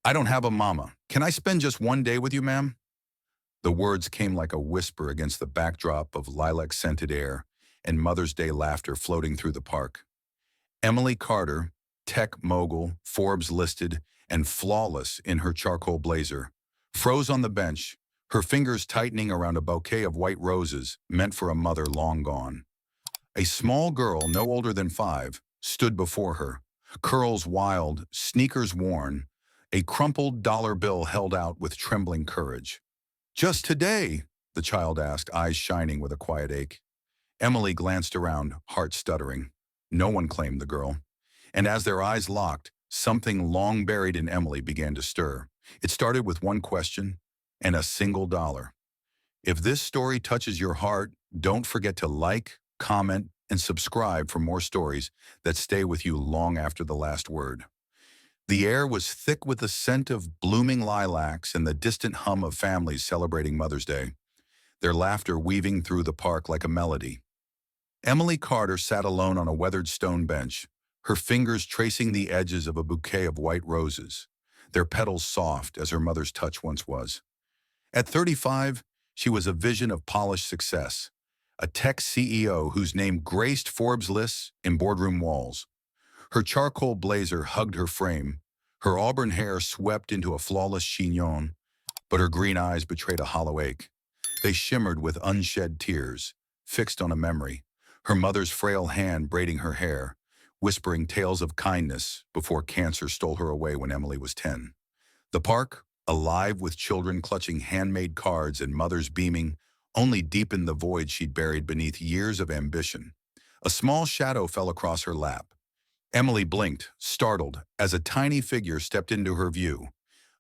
I don't have a mama. Can I spend just one day with you, ma'am? The words came like a whisper against the backdrop of lilac-scented air and Mother's Day laughter floating through the park. Emily Carter, tech mogul, Forbes listed, and flawless in her charcoal blazer, froze on the bench, her fingers tightening around a bouquet of white roses meant for a mother long gone. A small girl, no older than 5, stood before her, curls wild, sneakers worn, a crumpled dollar bill held out with trembling courage. "Just today?" the child asked, eyes shining with a quiet ache. Emily glanced around, heart stuttering. No one claimed the girl. And as their eyes locked, something long buried in Emily began to stir. It started with one question and a single dollar. If this story touches your heart, don't forget to like, comment, and subscribe for more stories that stay with you long after the last word. The air was thick with the scent of blooming lilacs and the distant hum of families celebrating Mother's Day, their laughter weaving through the park like a melody. Emily Carter sat alone on a weathered stone bench, her fingers tracing the edges of a bouquet of white roses, their petals soft as her mother's touch once was. At 35, she was a vision of polished success, a tech CEO whose name graced Forbes lists and boardroom walls. Her charcoal blazer hugged her frame, her auburn hair swept into a flawless chignon, but her green eyes betrayed a hollow ache. They shimmered with unshed tears, fixed on a memory, her mother's frail hand braiding her hair, whispering tales of kindness before cancer stole her away when Emily was 10. The park, alive with children clutching handmade cards and mothers beaming, only deepened the void she'd buried beneath years of ambition. A small shadow fell across her lap. Emily blinked, startled, as a tiny figure stepped into her view.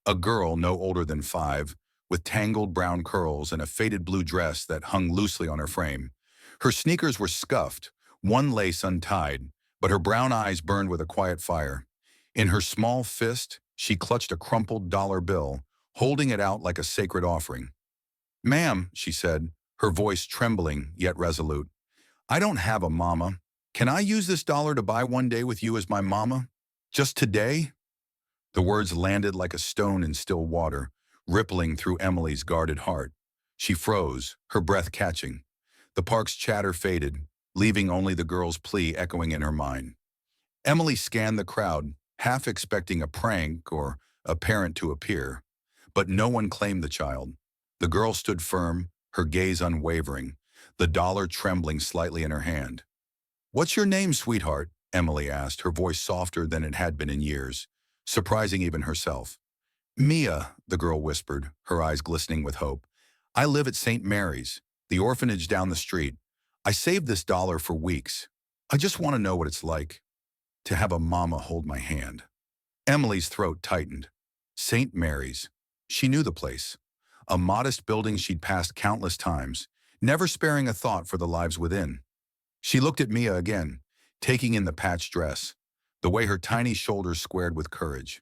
A girl no older than 5, with tangled brown curls and a faded blue dress that hung loosely on her frame. Her sneakers were scuffed, one lace untied, but her brown eyes burned with a quiet fire. In her small fist, she clutched a crumpled dollar bill, holding it out like a sacred offering. "Ma'am," she said, her voice trembling yet resolute, "I don't have a mama. Can I use this dollar to buy one day with you as my mama? Just today?" The words landed like a stone in still water, rippling through Emily's guarded heart. She froze, her breath catching. The park's chatter faded, leaving only the girl's plea echoing in her mind. Emily scanned the crowd, half expecting a prank or a parent to appear. But no one claimed the child. The girl stood firm, her gaze unwavering, the dollar trembling slightly in her hand. "What's your name, sweetheart?" Emily asked, her voice softer than it had been in years, surprising even herself. "Mia," the girl whispered, her eyes glistening with hope. "I live at St. Mary's, the orphanage down the street. I saved this dollar for weeks. I just want to know what it's like to have a mama hold my hand." Emily's throat tightened. St. Mary's. She knew the place. A modest building she'd passed countless times, never sparing a thought for the lives within. She looked at Mia again, taking in the patched dress, the way her tiny shoulders squared with courage.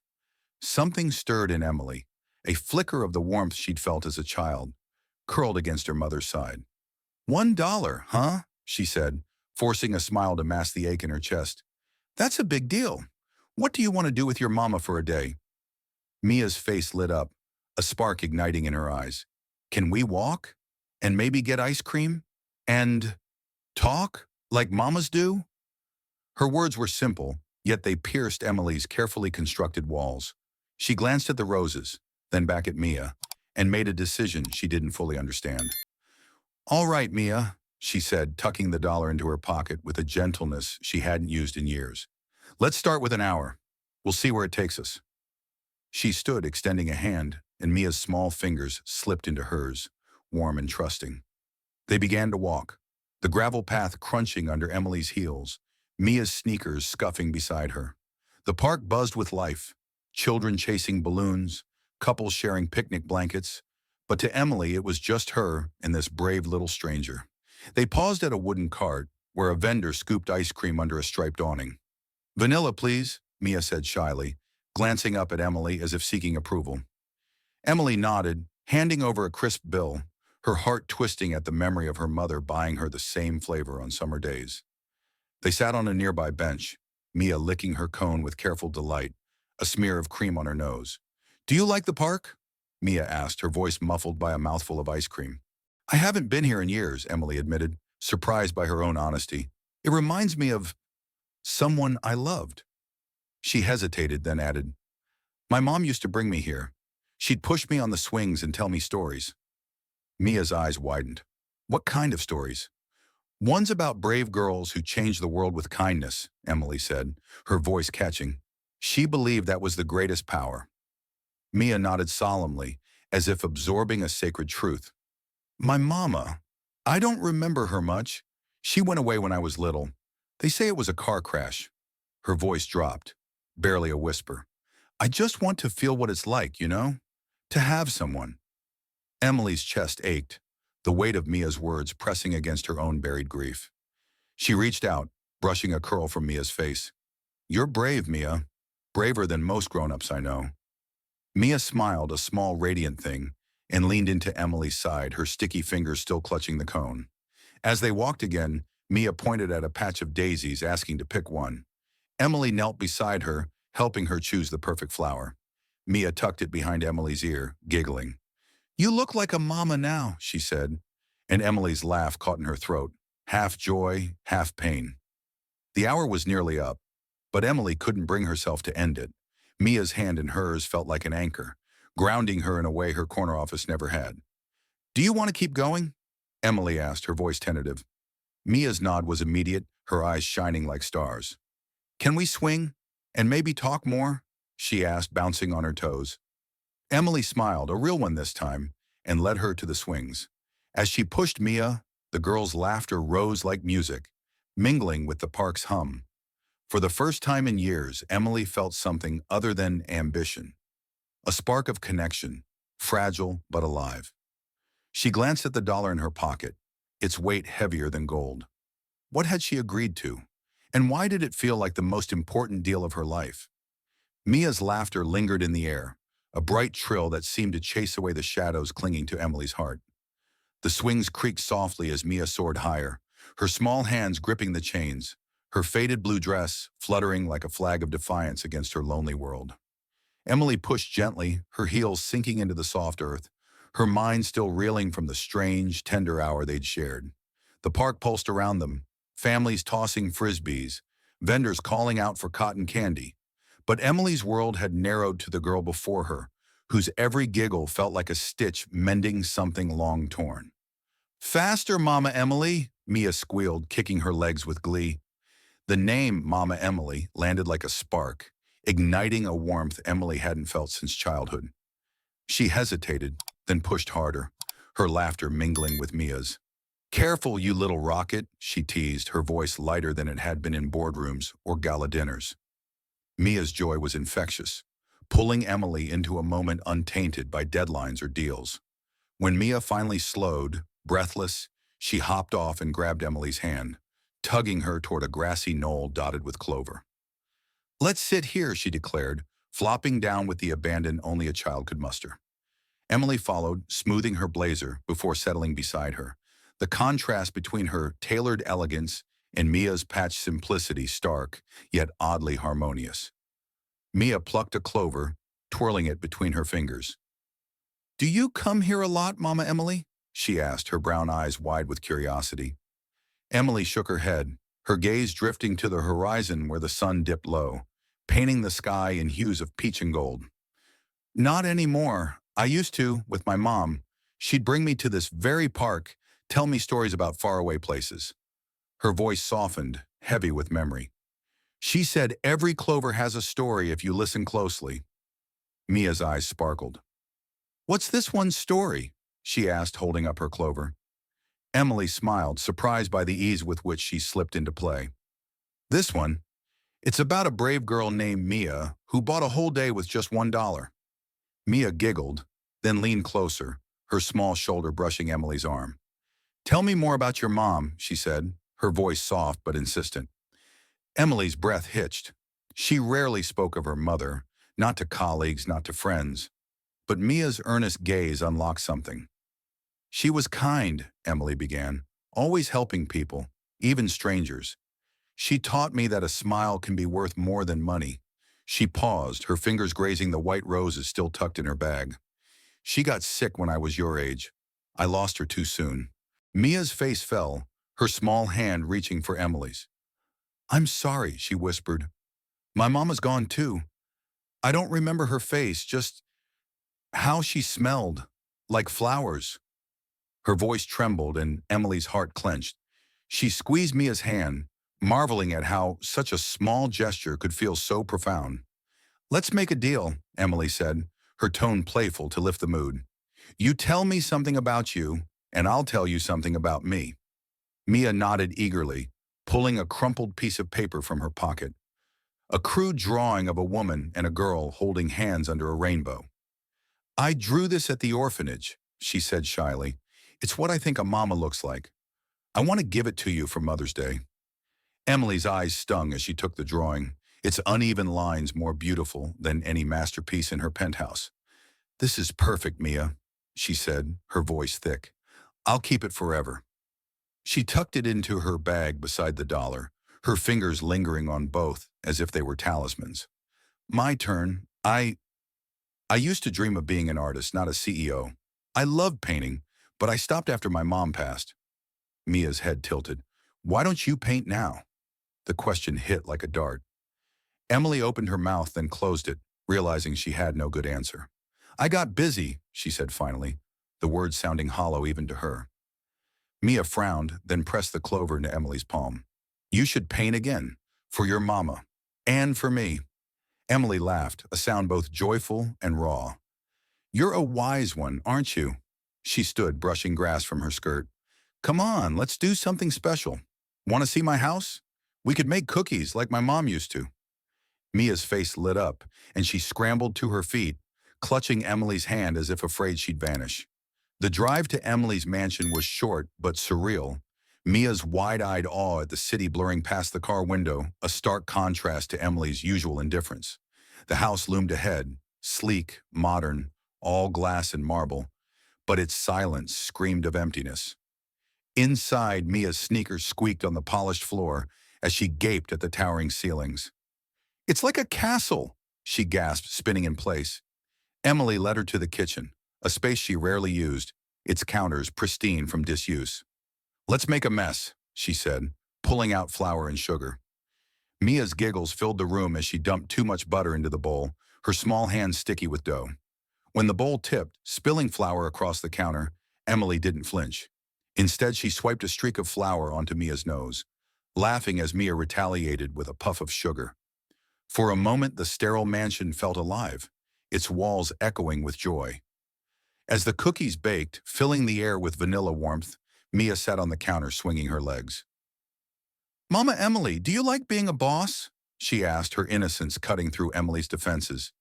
Something stirred in Emily, a flicker of the warmth she'd felt as a child, curled against her mother's side. $1, huh?" she said, forcing a smile to mask the ache in her chest. "That's a big deal. What do you want to do with your mama for a day?" Mia's face lit up, a spark igniting in her eyes. "Can we walk? And maybe get ice cream? And talk? Like mamas do?" Her words were simple, yet they pierced Emily's carefully constructed walls. She glanced at the roses, then back at Mia, and made a decision she didn't fully understand. "All right, Mia," she said, tucking the dollar into her pocket with a gentleness she hadn't used in years. "Let's start with an hour. We'll see where it takes us." She stood, extending a hand, and Mia's small fingers slipped into hers, warm and trusting. They began to walk, the gravel path crunching under Emily's heels, Mia's sneakers scuffing beside her. The park buzzed with life, children chasing balloons, couples sharing picnic blankets, but to Emily it was just her and this brave little stranger. They paused at a wooden cart, where a vendor scooped ice cream under a striped awning. "Vanilla, please," Mia said shyly, glancing up at Emily as if seeking approval. Emily nodded, handing over a crisp bill, her heart twisting at the memory of her mother buying her the same flavor on summer days. They sat on a nearby bench, Mia licking her cone with careful delight, a smear of cream on her nose. Do you like the park? Mia asked, her voice muffled by a mouthful of ice cream. I haven't been here in years, Emily admitted, surprised by her own honesty. It reminds me of someone I loved. She hesitated, then added, my mom used to bring me here. She'd push me on the swings and tell me stories. Mia's eyes widened. What kind of stories? One's about brave girls who changed the world with kindness, Emily said, her voice catching. She believed that was the greatest power. Mia nodded solemnly, as if absorbing a sacred truth. My mama. I don't remember her much. She went away when I was little. They say it was a car crash. Her voice dropped, barely a whisper. I just want to feel what it's like, you know? To have someone. Emily's chest ached, the weight of Mia's words pressing against her own buried grief. She reached out, brushing a curl from Mia's face. You're brave, Mia. Braver than most grown-ups I know. Mia smiled, a small, radiant thing, and leaned into Emily's side, her sticky fingers still clutching the cone. As they walked again, Mia pointed at a patch of daisies, asking to pick one. Emily knelt beside her, helping her choose the perfect flower. Mia tucked it behind Emily's ear, giggling. You look like a mama now, she said, and Emily's laugh caught in her throat, half joy, half pain. The hour was nearly up, but Emily couldn't bring herself to end it. Mia's hand in hers felt like an anchor, grounding her in a way her corner office never had. Do you want to keep going? Emily asked, her voice tentative. Mia's nod was immediate, her eyes shining like stars. Can we swing? And maybe talk more? She asked, bouncing on her toes. Emily smiled, a real one this time, and led her to the swings. As she pushed Mia, the girl's laughter rose like music, mingling with the park's hum. For the first time in years, Emily felt something other than ambition. A spark of connection, fragile but alive. She glanced at the dollar in her pocket, its weight heavier than gold. What had she agreed to? And why did it feel like the most important deal of her life? Mia's laughter lingered in the air, a bright trill that seemed to chase away the shadows clinging to Emily's heart. The swings creaked softly as Mia soared higher, her small hands gripping the chains, her faded blue dress fluttering like a flag of defiance against her lonely world. Emily pushed gently, her heels sinking into the soft earth, her mind still reeling from the strange, tender hour they'd shared. The park pulsed around them, families tossing frisbees, vendors calling out for cotton candy. But Emily's world had narrowed to the girl before her, whose every giggle felt like a stitch mending something long torn. Faster, Mama Emily, Mia squealed, kicking her legs with glee. The name Mama Emily landed like a spark, igniting a warmth Emily hadn't felt since childhood. She hesitated, then pushed harder, her laughter mingling with Mia's. Careful, you little rocket, she teased, her voice lighter than it had been in boardrooms or gala dinners. Mia's joy was infectious, pulling Emily into a moment untainted by deadlines or deals. When Mia finally slowed, breathless, she hopped off and grabbed Emily's hand, tugging her toward a grassy knoll dotted with clover. Let's sit here, she declared, flopping down with the abandon only a child could muster. Emily followed, smoothing her blazer before settling beside her, the contrast between her tailored elegance and Mia's patched simplicity stark, yet oddly harmonious. Mia plucked a clover, twirling it between her fingers. Do you come here a lot, Mama Emily? She asked, her brown eyes wide with curiosity. Emily shook her head, her gaze drifting to the horizon where the sun dipped low, painting the sky in hues of peach and gold. Not anymore. I used to, with my mom. She'd bring me to this very park, tell me stories about faraway places. Her voice softened, heavy with memory. She said every clover has a story if you listen closely. Mia's eyes sparkled. What's this one's story? She asked, holding up her clover. Emily smiled, surprised by the ease with which she slipped into play. This one, it's about a brave girl named Mia who bought a whole day with just $1. Mia giggled, then leaned closer, her small shoulder brushing Emily's arm. Tell me more about your mom, she said, her voice soft but insistent. Emily's breath hitched. She rarely spoke of her mother, not to colleagues, not to friends. But Mia's earnest gaze unlocked something. She was kind, Emily began, always helping people, even strangers. She taught me that a smile can be worth more than money. She paused, her fingers grazing the white roses still tucked in her bag. She got sick when I was your age. I lost her too soon. Mia's face fell, her small hand reaching for Emily's. I'm sorry, she whispered. My mama's gone too. I don't remember her face, just how she smelled, like flowers. Her voice trembled and Emily's heart clenched. She squeezed Mia's hand, marveling at how such a small gesture could feel so profound. Let's make a deal, Emily said, her tone playful to lift the mood. You tell me something about you, and I'll tell you something about me. Mia nodded eagerly, pulling a crumpled piece of paper from her pocket. A crude drawing of a woman and a girl holding hands under a rainbow. I drew this at the orphanage, she said shyly. It's what I think a mama looks like. I want to give it to you for Mother's Day. Emily's eyes stung as she took the drawing, its uneven lines more beautiful than any masterpiece in her penthouse. This is perfect, Mia, she said, her voice thick. I'll keep it forever. She tucked it into her bag beside the dollar, her fingers lingering on both as if they were talismans. My turn. I used to dream of being an artist, not a CEO. I loved painting, but I stopped after my mom passed. Mia's head tilted. Why don't you paint now? The question hit like a dart. Emily opened her mouth, then closed it, realizing she had no good answer. I got busy, she said finally, the words sounding hollow even to her. Mia frowned, then pressed the clover into Emily's palm. You should paint again, for your mama, and for me. Emily laughed, a sound both joyful and raw. You're a wise one, aren't you? She stood, brushing grass from her skirt. Come on, let's do something special. Want to see my house? We could make cookies like my mom used to. Mia's face lit up, and she scrambled to her feet, clutching Emily's hand as if afraid she'd vanish. The drive to Emily's mansion was short but surreal. Mia's wide-eyed awe at the city blurring past the car window, a stark contrast to Emily's usual indifference. The house loomed ahead, sleek, modern, all glass and marble, but its silence screamed of emptiness. Inside, Mia's sneakers squeaked on the polished floor as she gaped at the towering ceilings. It's like a castle, she gasped, spinning in place. Emily led her to the kitchen, a space she rarely used, its counters pristine from disuse. Let's make a mess, she said, pulling out flour and sugar. Mia's giggles filled the room as she dumped too much butter into the bowl, her small hands sticky with dough. When the bowl tipped, spilling flour across the counter, Emily didn't flinch. Instead, she swiped a streak of flour onto Mia's nose, laughing as Mia retaliated with a puff of sugar. For a moment, the sterile mansion felt alive, its walls echoing with joy. As the cookies baked, filling the air with vanilla warmth, Mia sat on the counter swinging her legs. Mama Emily, do you like being a boss? She asked, her innocence cutting through Emily's defenses.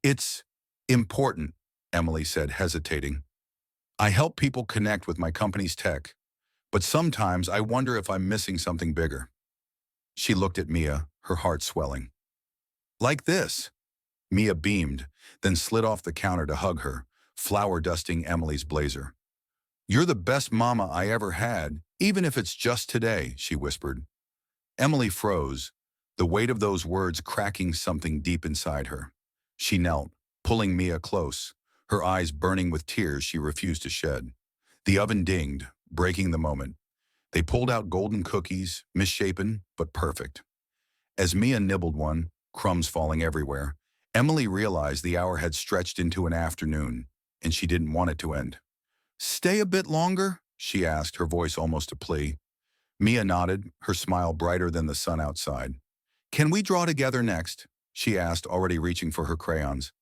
It's important, Emily said, hesitating. I help people connect with my company's tech, but sometimes I wonder if I'm missing something bigger. She looked at Mia, her heart swelling. Like this. Mia beamed, then slid off the counter to hug her, flour dusting Emily's blazer. You're the best mama I ever had, even if it's just today, she whispered. Emily froze, the weight of those words cracking something deep inside her. She knelt, pulling Mia close, her eyes burning with tears she refused to shed. The oven dinged, breaking the moment. They pulled out golden cookies, misshapen but perfect. As Mia nibbled one, crumbs falling everywhere, Emily realized the hour had stretched into an afternoon, and she didn't want it to end. Stay a bit longer? She asked, her voice almost a plea. Mia nodded, her smile brighter than the sun outside. Can we draw together next? She asked, already reaching for her crayons.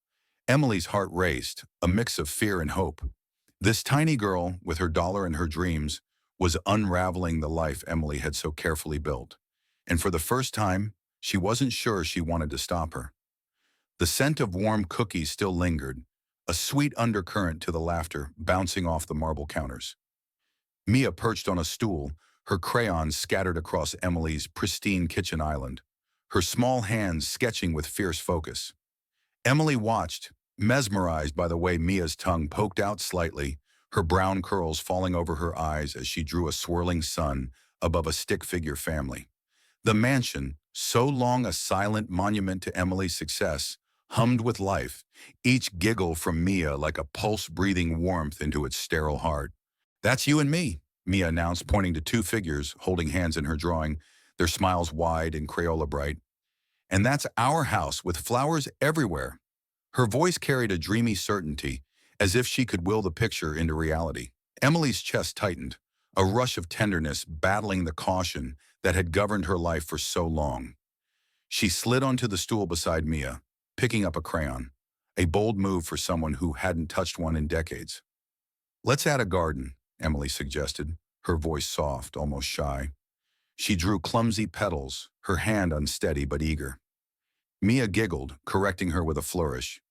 Emily's heart raced, a mix of fear and hope. This tiny girl, with her dollar and her dreams, was unraveling the life Emily had so carefully built. And for the first time, she wasn't sure she wanted to stop her. The scent of warm cookies still lingered, a sweet undercurrent to the laughter bouncing off the marble counters. Mia perched on a stool, her crayons scattered across Emily's pristine kitchen island, her small hands sketching with fierce focus. Emily watched, mesmerized by the way Mia's tongue poked out slightly, her brown curls falling over her eyes as she drew a swirling sun above a stick-figure family. The mansion, so long a silent monument to Emily's success, hummed with life, each giggle from Mia like a pulse-breathing warmth into its sterile heart. "That's you and me," Mia announced, pointing to two figures holding hands in her drawing, their smiles wide and Crayola bright. "And that's our house with flowers everywhere." Her voice carried a dreamy certainty, as if she could will the picture into reality. Emily's chest tightened, a rush of tenderness battling the caution that had governed her life for so long. She slid onto the stool beside Mia, picking up a crayon, a bold move for someone who hadn't touched one in decades. "Let's add a garden," Emily suggested, her voice soft, almost shy. She drew clumsy petals, her hand unsteady but eager. Mia giggled, correcting her with a flourish.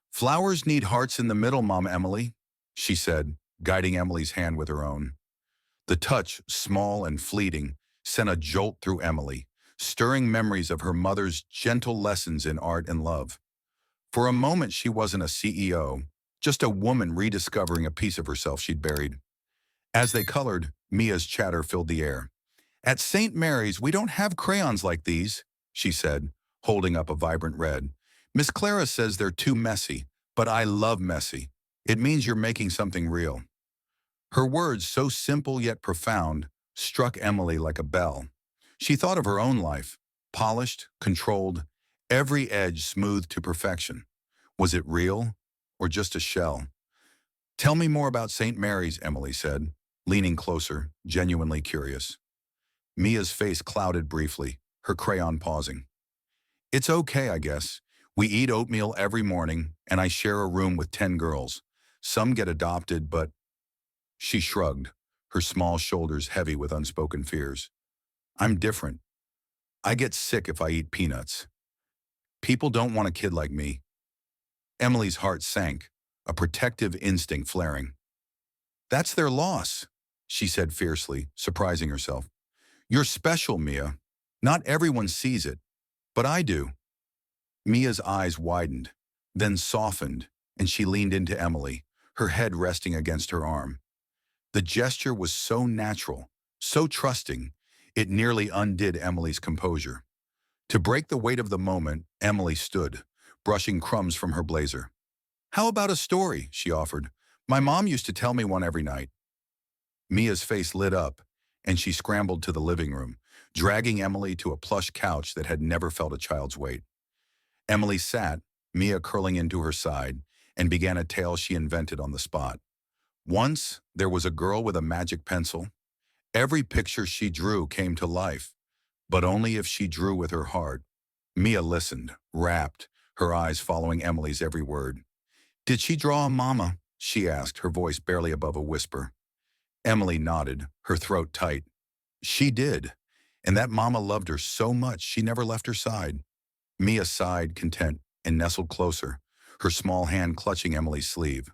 "Flowers need hearts in the middle, Mom Emily," she said, guiding Emily's hand with her own. The touch, small and fleeting, sent a jolt through Emily, stirring memories of her mother's gentle lessons in art and love. For a moment, she wasn't a CEO, just a woman rediscovering a piece of herself she'd buried. As they colored, Mia's chatter filled the air. "At St. Mary's, we don't have crayons like these," she said, holding up a vibrant red. "Miss Clara says they're too messy, but I love messy. It means you're making something real." Her words, so simple yet profound, struck Emily like a bell. She thought of her own life, polished, controlled, every edge smoothed to perfection. Was it real, or just a shell? "Tell me more about St. Mary's," Emily said, leaning closer, genuinely curious. Mia's face clouded briefly, her crayon pausing. "It's okay, I guess. We eat oatmeal every morning, and I share a room with 10 girls. Some get adopted, but—" She shrugged, her small shoulders heavy with unspoken fears. "I'm different. I get sick if I eat peanuts. People don't want a kid like me." Emily's heart sank, a protective instinct flaring. "That's their loss," she said fiercely, surprising herself. "You're special, Mia. Not everyone sees it, but I do." Mia's eyes widened, then softened, and she leaned into Emily, her head resting against her arm. The gesture was so natural, so trusting, it nearly undid Emily's composure. To break the weight of the moment, Emily stood, brushing crumbs from her blazer. "How about a story?" she offered. "My mom used to tell me one every night." Mia's face lit up, and she scrambled to the living room, dragging Emily to a plush couch that had never felt a child's weight. Emily sat, Mia curling into her side, and began a tale she invented on the spot. Once, there was a girl with a magic pencil. Every picture she drew came to life, but only if she drew with her heart. Mia listened, rapt, her eyes following Emily's every word. "Did she draw a mama?" she asked, her voice barely above a whisper. Emily nodded, her throat tight. "She did, and that mama loved her so much she never left her side." Mia sighed, content, and nestled closer, her small hand clutching Emily's sleeve.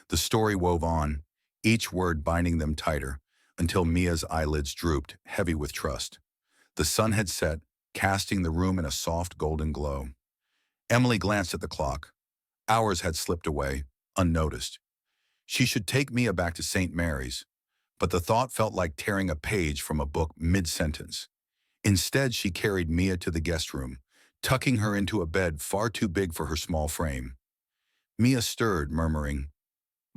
The story wove on, each word binding them tighter, until Mia's eyelids drooped, heavy with trust. The sun had set, casting the room in a soft golden glow. Emily glanced at the clock. Hours had slipped away, unnoticed. She should take Mia back to St. Mary's, but the thought felt like tearing a page from a book mid-sentence. Instead, she carried Mia to the guest room, tucking her into a bed far too big for her small frame. Mia stirred, murmuring,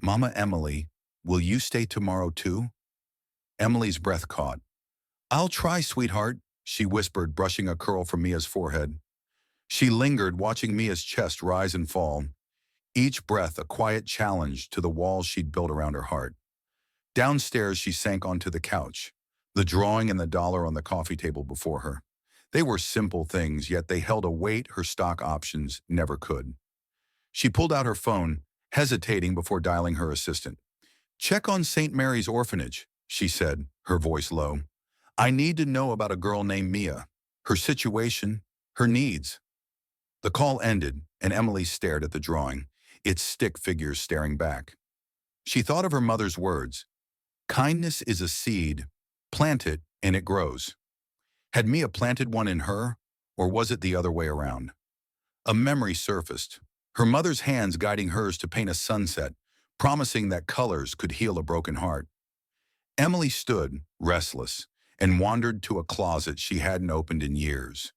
"Mama Emily, will you stay tomorrow too?" Emily's breath caught. "I'll try, sweetheart," she whispered, brushing a curl from Mia's forehead. She lingered, watching Mia's chest rise and fall, each breath a quiet challenge to the walls she'd built around her heart. Downstairs, she sank onto the couch, the drawing and the dollar on the coffee table before her. They were simple things, yet they held a weight her stock options never could. She pulled out her phone, hesitating before dialing her assistant. "Check on St. Mary's Orphanage," she said, her voice low. "I need to know about a girl named Mia, her situation, her needs." The call ended, and Emily stared at the drawing, its stick figures staring back. She thought of her mother's words, "Kindness is a seed. Plant it, and it grows." Had Mia planted one in her, or was it the other way around? A memory surfaced, her mother's hands guiding hers to paint a sunset, promising that colors could heal a broken heart. Emily stood, restless, and wandered to a closet she hadn't opened in years.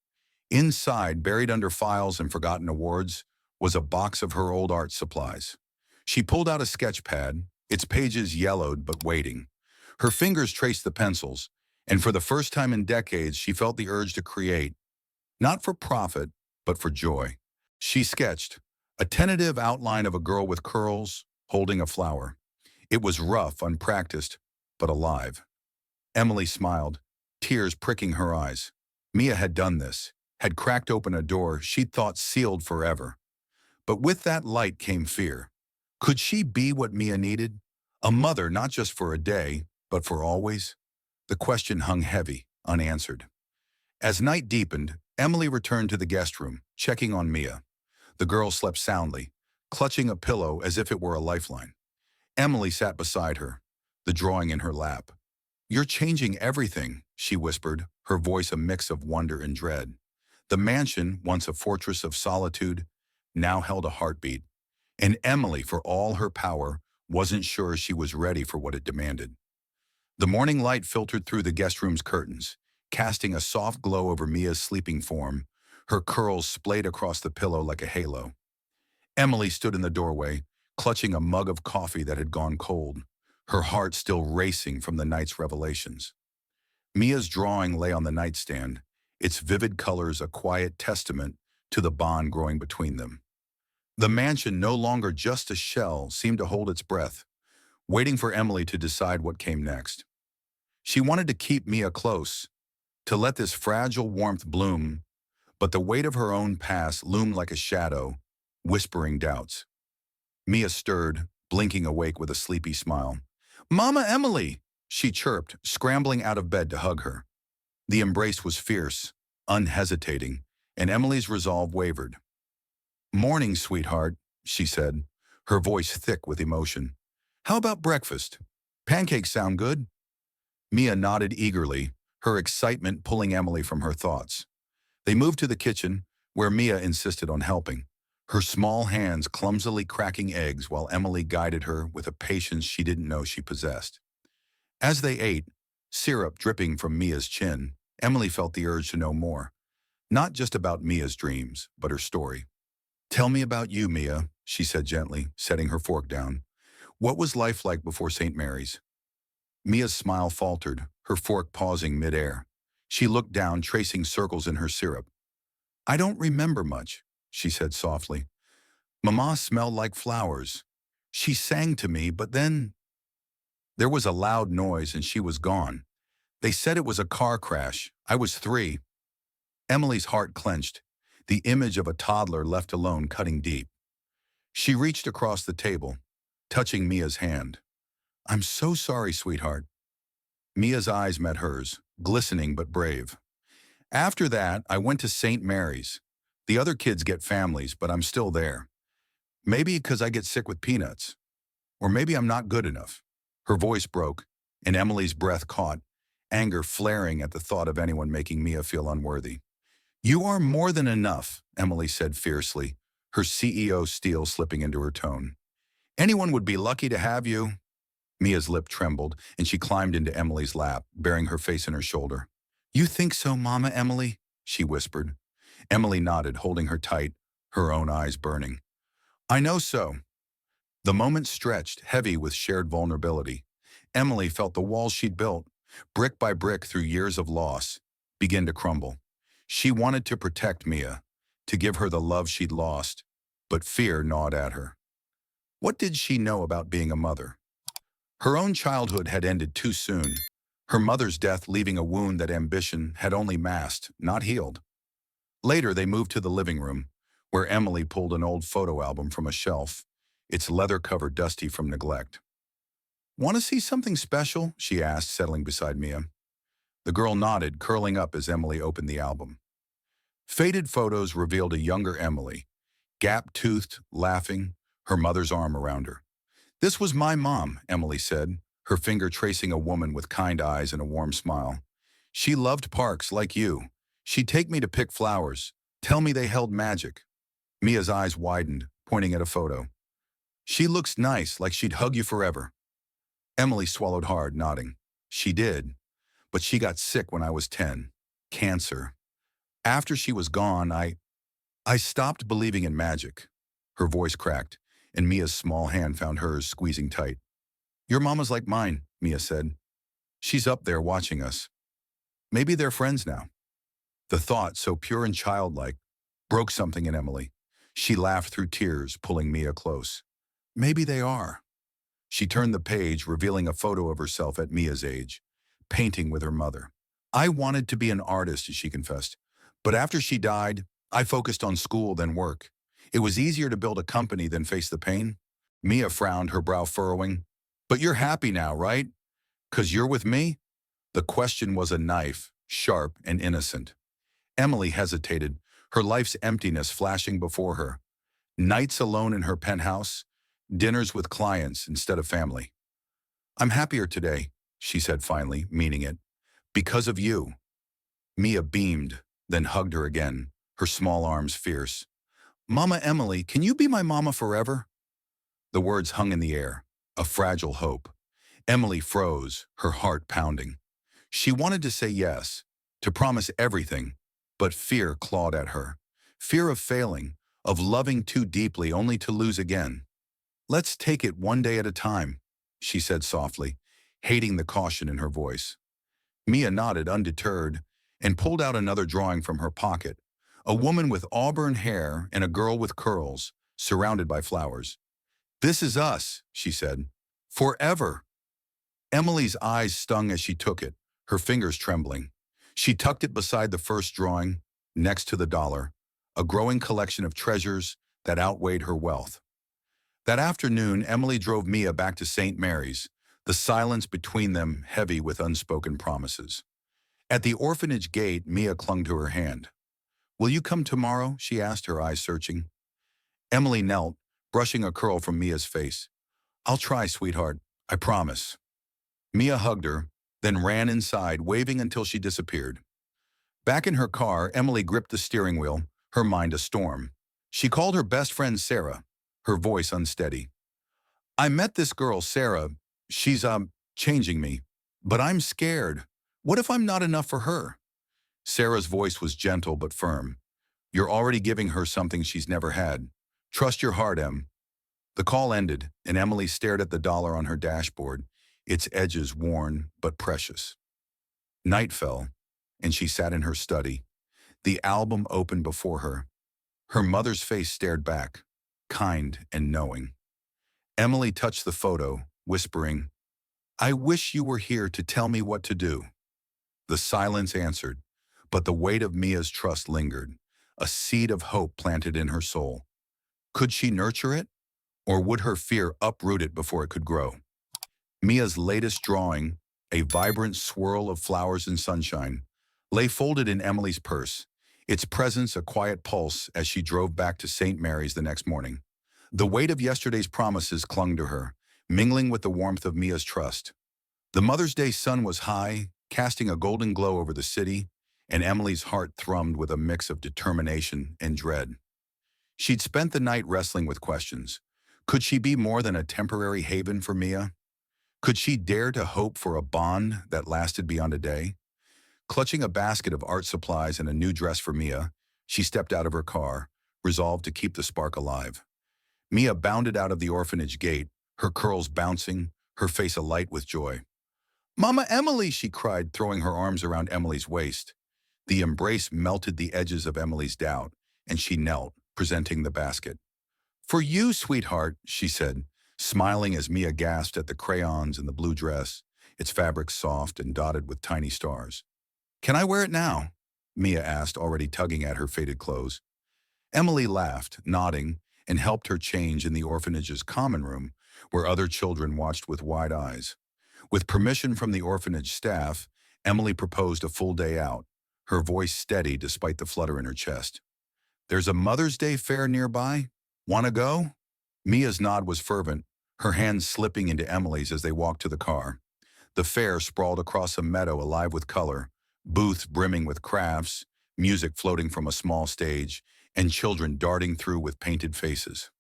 Inside, buried under files and forgotten awards, was a box of her old art supplies. She pulled out a sketch pad, its pages yellowed but waiting. Her fingers traced the pencils, and for the first time in decades, she felt the urge to create, not for profit, but for joy. She sketched a tentative outline of a girl with curls, holding a flower. It was rough, unpracticed, but alive. Emily smiled, tears pricking her eyes. Mia had done this, had cracked open a door she'd thought sealed forever. But with that light came fear. Could she be what Mia needed? A mother not just for a day, but for always? The question hung heavy, unanswered. As night deepened, Emily returned to the guest room, checking on Mia. The girl slept soundly, clutching a pillow as if it were a lifeline. Emily sat beside her, the drawing in her lap. "You're changing everything," she whispered, her voice a mix of wonder and dread. The mansion, once a fortress of solitude, now held a heartbeat. And Emily, for all her power, wasn't sure she was ready for what it demanded. The morning light filtered through the guest room's curtains, casting a soft glow over Mia's sleeping form, her curls splayed across the pillow like a halo. Emily stood in the doorway, clutching a mug of coffee that had gone cold, her heart still racing from the night's revelations. Mia's drawing lay on the nightstand, its vivid colors a quiet testament to the bond growing between them. The mansion, no longer just a shell, seemed to hold its breath, waiting for Emily to decide what came next. She wanted to keep Mia close, to let this fragile warmth bloom, but the weight of her own past loomed like a shadow, whispering doubts. Mia stirred, blinking awake with a sleepy smile. "Mama Emily!" she chirped, scrambling out of bed to hug her. The embrace was fierce, unhesitating, and Emily's resolve wavered. "Morning, sweetheart," she said, her voice thick with emotion. "How about breakfast? Pancakes sound good." Mia nodded eagerly, her excitement pulling Emily from her thoughts. They moved to the kitchen, where Mia insisted on helping, her small hands clumsily cracking eggs while Emily guided her with a patience she didn't know she possessed. As they ate, syrup dripping from Mia's chin, Emily felt the urge to know more, not just about Mia's dreams, but her story. "Tell me about you, Mia," she said gently, setting her fork down. "What was life like before St. Mary's?" Mia's smile faltered, her fork pausing midair. She looked down, tracing circles in her syrup. "I don't remember much," she said softly. "Mama smelled like flowers. She sang to me, but then there was a loud noise and she was gone. They said it was a car crash. I was 3. Emily's heart clenched, the image of a toddler left alone cutting deep. She reached across the table, touching Mia's hand. "I'm so sorry, sweetheart." Mia's eyes met hers, glistening but brave. "After that, I went to St. Mary's. The other kids get families, but I'm still there. Maybe because I get sick with peanuts. Or maybe I'm not good enough." Her voice broke, and Emily's breath caught, anger flaring at the thought of anyone making Mia feel unworthy. "You are more than enough," Emily said fiercely, her CEO steel slipping into her tone. "Anyone would be lucky to have you." Mia's lip trembled, and she climbed into Emily's lap, burying her face in her shoulder. "You think so, Mama Emily?" she whispered. Emily nodded, holding her tight, her own eyes burning. "I know so." The moment stretched, heavy with shared vulnerability. Emily felt the walls she'd built, brick by brick through years of loss, begin to crumble. She wanted to protect Mia, to give her the love she'd lost, but fear gnawed at her. What did she know about being a mother? Her own childhood had ended too soon, her mother's death leaving a wound that ambition had only masked, not healed. Later, they moved to the living room, where Emily pulled an old photo album from a shelf, its leather cover dusty from neglect. "Want to see something special?" she asked, settling beside Mia. The girl nodded, curling up as Emily opened the album. Faded photos revealed a younger Emily, gap-toothed, laughing, her mother's arm around her. "This was my mom," Emily said, her finger tracing a woman with kind eyes and a warm smile. "She loved parks like you. She'd take me to pick flowers, tell me they held magic." Mia's eyes widened, pointing at a photo. "She looks nice, like she'd hug you forever." Emily swallowed hard, nodding. "She did, but she got sick when I was 10. Cancer. After she was gone, I stopped believing in magic. Her voice cracked, and Mia's small hand found hers squeezing tight. Your mama's like mine, Mia said. She's up there watching us. Maybe they're friends now. The thought, so pure and childlike, broke something in Emily. She laughed through tears, pulling Mia close. Maybe they are. She turned the page, revealing a photo of herself at Mia's age, painting with her mother. I wanted to be an artist, she confessed. But after she died, I focused on school than work. It was easier to build a company than face the pain. Mia frowned, her brow furrowing. But you're happy now, right? 'Cause you're with me? The question was a knife, sharp and innocent. Emily hesitated, her life's emptiness flashing before her. Nights alone in her penthouse, dinners with clients instead of family. I'm happier today, she said finally, meaning it. Because of you. Mia beamed, then hugged her again, her small arms fierce. Mama Emily, can you be my mama forever? The words hung in the air, a fragile hope. Emily froze, her heart pounding. She wanted to say yes, to promise everything, but fear clawed at her. Fear of failing, of loving too deeply only to lose again. Let's take it one day at a time, she said softly, hating the caution in her voice. Mia nodded undeterred and pulled out another drawing from her pocket, a woman with auburn hair and a girl with curls, surrounded by flowers. This is us, she said. Forever. Emily's eyes stung as she took it, her fingers trembling. She tucked it beside the first drawing, next to the dollar, a growing collection of treasures that outweighed her wealth. That afternoon, Emily drove Mia back to St. Mary's, the silence between them heavy with unspoken promises. At the orphanage gate, Mia clung to her hand. Will you come tomorrow? She asked, her eyes searching. Emily knelt, brushing a curl from Mia's face. I'll try, sweetheart. I promise. Mia hugged her, then ran inside, waving until she disappeared. Back in her car, Emily gripped the steering wheel, her mind a storm. She called her best friend Sarah, her voice unsteady. I met this girl, Sarah. She's, changing me. But I'm scared. What if I'm not enough for her? Sarah's voice was gentle but firm. You're already giving her something she's never had. Trust your heart, Em. The call ended, and Emily stared at the dollar on her dashboard, its edges worn but precious. Night fell, and she sat in her study. The album opened before her. Her mother's face stared back, kind and knowing. Emily touched the photo, whispering, I wish you were here to tell me what to do. The silence answered, but the weight of Mia's trust lingered, a seed of hope planted in her soul. Could she nurture it, or would her fear uproot it before it could grow? Mia's latest drawing, a vibrant swirl of flowers and sunshine, lay folded in Emily's purse, its presence a quiet pulse as she drove back to St. Mary's the next morning. The weight of yesterday's promises clung to her, mingling with the warmth of Mia's trust. The Mother's Day sun was high, casting a golden glow over the city, and Emily's heart thrummed with a mix of determination and dread. She'd spent the night wrestling with questions. Could she be more than a temporary haven for Mia? Could she dare to hope for a bond that lasted beyond a day? Clutching a basket of art supplies and a new dress for Mia, she stepped out of her car, resolved to keep the spark alive. Mia bounded out of the orphanage gate, her curls bouncing, her face alight with joy. Mama Emily, she cried, throwing her arms around Emily's waist. The embrace melted the edges of Emily's doubt, and she knelt, presenting the basket. For you, sweetheart, she said, smiling as Mia gasped at the crayons and the blue dress, its fabric soft and dotted with tiny stars. Can I wear it now? Mia asked, already tugging at her faded clothes. Emily laughed, nodding, and helped her change in the orphanage's common room, where other children watched with wide eyes. With permission from the orphanage staff, Emily proposed a full day out, her voice steady despite the flutter in her chest. There's a Mother's Day fair nearby. Want to go? Mia's nod was fervent, her hands slipping into Emily's as they walked to the car. The fair sprawled across a meadow alive with color, booths brimming with crafts, music floating from a small stage, and children darting through with painted faces.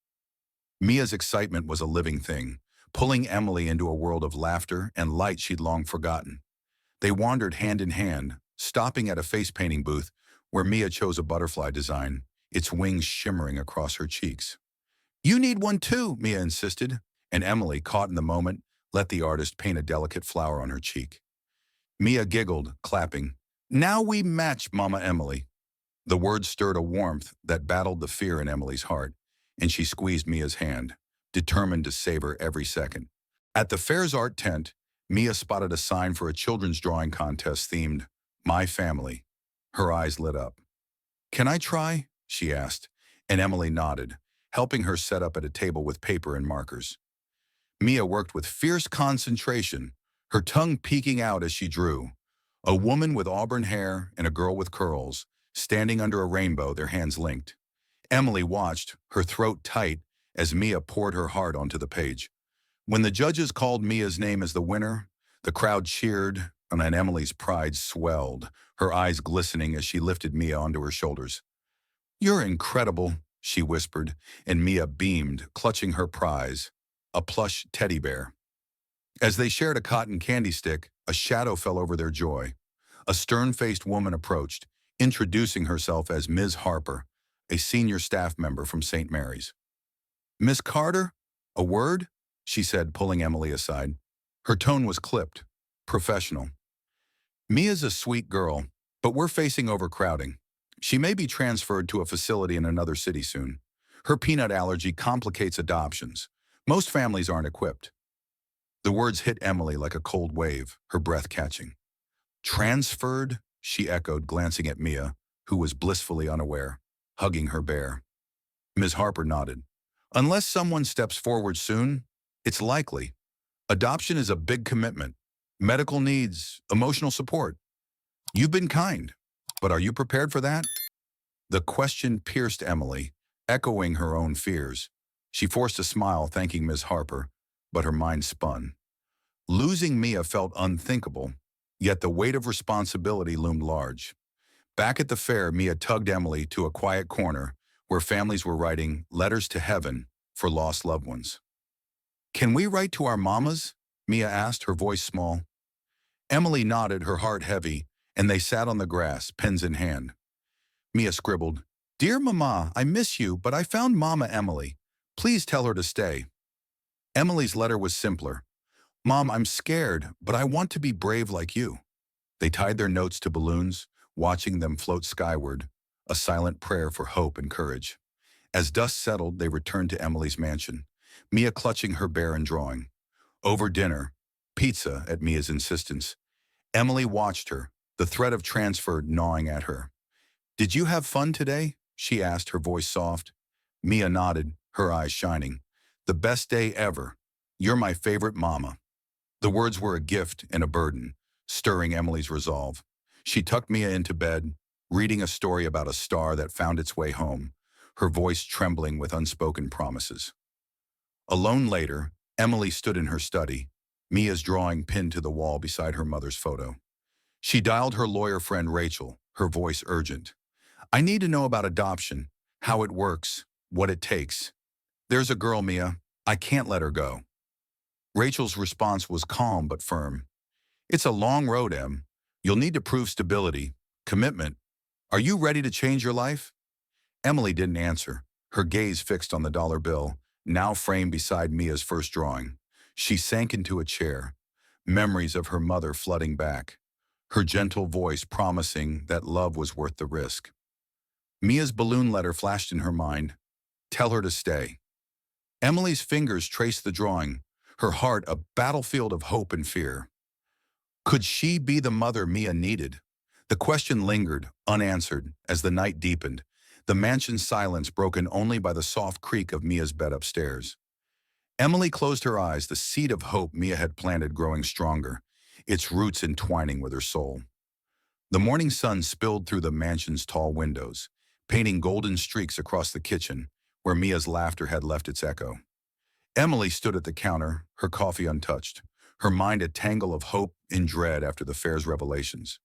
Mia's excitement was a living thing, pulling Emily into a world of laughter and light she'd long forgotten. They wandered hand in hand, stopping at a face-painting booth where Mia chose a butterfly design, its wings shimmering across her cheeks. "You need one too," Mia insisted, and Emily, caught in the moment, let the artist paint a delicate flower on her cheek. Mia giggled, clapping. "Now we match, Mama Emily." The words stirred a warmth that battled the fear in Emily's heart, and she squeezed Mia's hand, determined to savor every second. At the fair's art tent, Mia spotted a sign for a children's drawing contest themed, "My Family." Her eyes lit up. "Can I try?" she asked, and Emily nodded, helping her set up at a table with paper and markers. Mia worked with fierce concentration, her tongue peeking out as she drew. A woman with auburn hair and a girl with curls, standing under a rainbow, their hands linked. Emily watched, her throat tight, as Mia poured her heart onto the page. When the judges called Mia's name as the winner, the crowd cheered, and Emily's pride swelled, her eyes glistening as she lifted Mia onto her shoulders. "You're incredible," she whispered, and Mia beamed, clutching her prize, a plush teddy bear. As they shared a cotton candy stick, a shadow fell over their joy. A stern-faced woman approached, introducing herself as Ms. Harper, a senior staff member from St. Mary's. "Miss Carter, a word?" she said, pulling Emily aside. Her tone was clipped, professional. "Mia's a sweet girl, but we're facing overcrowding. She may be transferred to a facility in another city soon. Her peanut allergy complicates adoptions. Most families aren't equipped." The words hit Emily like a cold wave, her breath catching. "Transferred?" she echoed, glancing at Mia, who was blissfully unaware, hugging her bear. Ms. Harper nodded. "Unless someone steps forward soon, it's likely. Adoption is a big commitment. Medical needs, emotional support. You've been kind, but are you prepared for that?" The question pierced Emily, echoing her own fears. She forced a smile, thanking Ms. Harper, but her mind spun. Losing Mia felt unthinkable, yet the weight of responsibility loomed large. Back at the fair, Mia tugged Emily to a quiet corner where families were writing letters to heaven for lost loved ones. "Can we write to our mamas?" Mia asked, her voice small. Emily nodded, her heart heavy, and they sat on the grass, pens in hand. Mia scribbled, "Dear Mama, I miss you, but I found Mama Emily. Please tell her to stay." Emily's letter was simpler. "Mom, I'm scared, but I want to be brave like you." They tied their notes to balloons, watching them float skyward, a silent prayer for hope and courage. As dust settled, they returned to Emily's mansion, Mia clutching her bear and drawing. Over dinner, pizza at Mia's insistence, Emily watched her, the threat of transfer gnawing at her. "Did you have fun today?" she asked, her voice soft. Mia nodded, her eyes shining. "The best day ever. You're my favorite mama." The words were a gift and a burden, stirring Emily's resolve. She tucked Mia into bed, reading a story about a star that found its way home, her voice trembling with unspoken promises. Alone later, Emily stood in her study, Mia's drawing pinned to the wall beside her mother's photo. She dialed her lawyer friend Rachel, her voice urgent. "I need to know about adoption, how it works, what it takes. There's a girl, Mia. I can't let her go." Rachel's response was calm but firm. "It's a long road, Em. You'll need to prove stability, commitment. Are you ready to change your life?" Emily didn't answer, her gaze fixed on the dollar bill, now framed beside Mia's first drawing. She sank into a chair, memories of her mother flooding back, her gentle voice promising that love was worth the risk. Mia's balloon letter flashed in her mind. Tell her to stay. Emily's fingers traced the drawing, her heart a battlefield of hope and fear. Could she be the mother Mia needed? The question lingered, unanswered, as the night deepened, the mansion's silence broken only by the soft creak of Mia's bed upstairs. Emily closed her eyes, the seed of hope Mia had planted growing stronger, its roots entwining with her soul. The morning sun spilled through the mansion's tall windows, painting golden streaks across the kitchen, where Mia's laughter had left its echo. Emily stood at the counter, her coffee untouched, her mind a tangle of hope and dread after the fair's revelations.